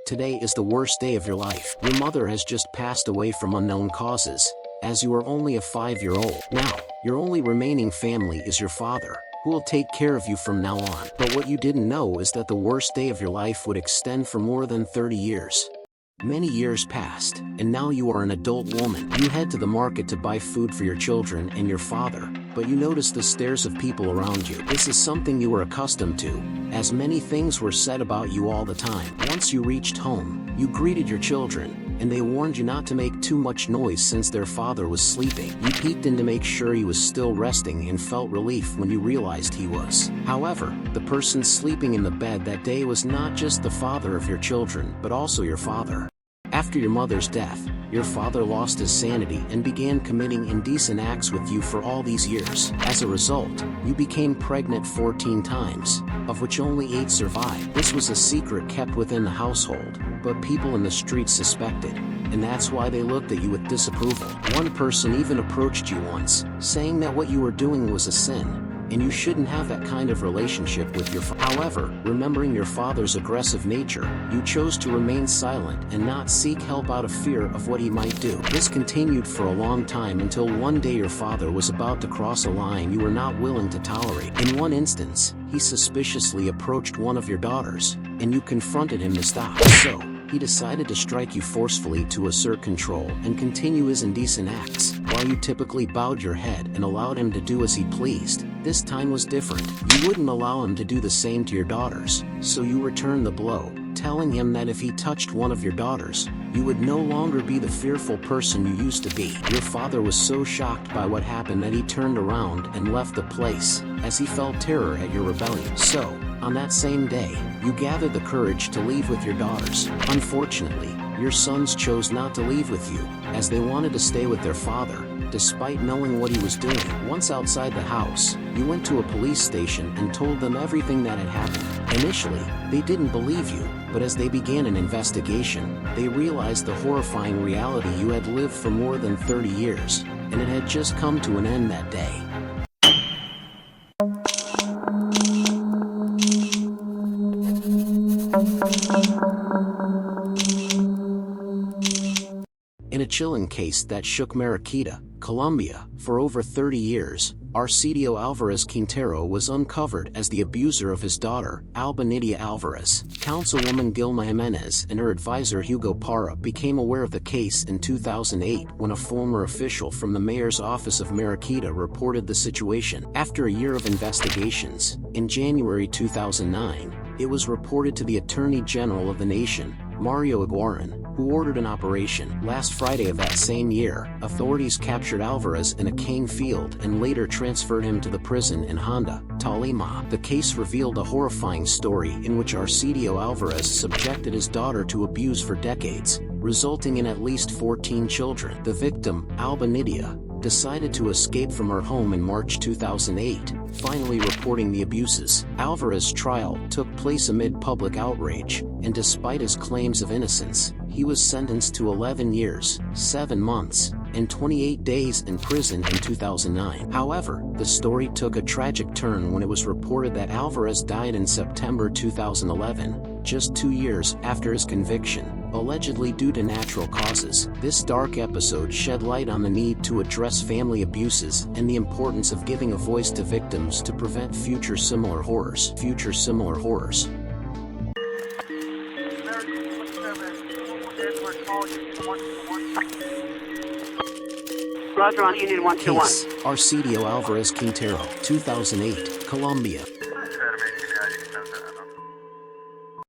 Today is the worst day of your life. Your mother has just passed away from unknown causes, as you are only a 5-year-old. Now, your only remaining family is your father, who will take care of you from now on. But what you didn't know is that the worst day of your life would extend for more than 30 years. Many years passed, and now you are an adult woman. You head to the market to buy food for your children and your father, but you notice the stares of people around you. This is something you were accustomed to, as many things were said about you all the time. Once you reached home, you greeted your children, and they warned you not to make too much noise since their father was sleeping. You peeked in to make sure he was still resting and felt relief when you realized he was. However, the person sleeping in the bed that day was not just the father of your children, but also your father. After your mother's death, your father lost his sanity and began committing indecent acts with you for all these years. As a result, you became pregnant 14 times, of which only 8 survived. This was a secret kept within the household, but people in the streets suspected, and that's why they looked at you with disapproval. One person even approached you once, saying that what you were doing was a sin, and you shouldn't have that kind of relationship with your father. However, remembering your father's aggressive nature, you chose to remain silent and not seek help out of fear of what he might do. This continued for a long time until one day your father was about to cross a line you were not willing to tolerate. In one instance, he suspiciously approached one of your daughters, and you confronted him to stop. So, he decided to strike you forcefully to assert control and continue his indecent acts. While you typically bowed your head and allowed him to do as he pleased, this time was different. You wouldn't allow him to do the same to your daughters, so you returned the blow, telling him that if he touched one of your daughters, you would no longer be the fearful person you used to be. Your father was so shocked by what happened that he turned around and left the place, as he felt terror at your rebellion. So, on that same day, you gathered the courage to leave with your daughters. Unfortunately, your sons chose not to leave with you, as they wanted to stay with their father, despite knowing what he was doing. Once outside the house, you went to a police station and told them everything that had happened. Initially, they didn't believe you, but as they began an investigation, they realized the horrifying reality you had lived for more than 30 years, and it had just come to an end that day. In a chilling case that shook Mariquita, Colombia, for over 30 years, Arcidio Alvarez Quintero was uncovered as the abuser of his daughter, Alba Nidia Alvarez. Councilwoman Gilma Jimenez and her advisor Hugo Parra became aware of the case in 2008 when a former official from the mayor's office of Mariquita reported the situation. After a year of investigations, in January 2009, it was reported to the Attorney General of the nation, Mario Iguaran, who ordered an operation. Last Friday of that same year, authorities captured Alvarez in a cane field and later transferred him to the prison in Honda, Tolima. The case revealed a horrifying story in which Arcidio Alvarez subjected his daughter to abuse for decades, resulting in at least 14 children. The victim, Alba Nidia, decided to escape from her home in March 2008, finally reporting the abuses. Alvarez's trial took place amid public outrage, and despite his claims of innocence, he was sentenced to 11 years, 7 months, and 28 days in prison in 2009. However, the story took a tragic turn when it was reported that Alvarez died in September 2011, just 2 years after his conviction, allegedly due to natural causes. This dark episode shed light on the need to address family abuses and the importance of giving a voice to victims to prevent future similar horrors. Roger on Union 121. Case, Arcidio Alvarez Quintero, 2008, Colombia.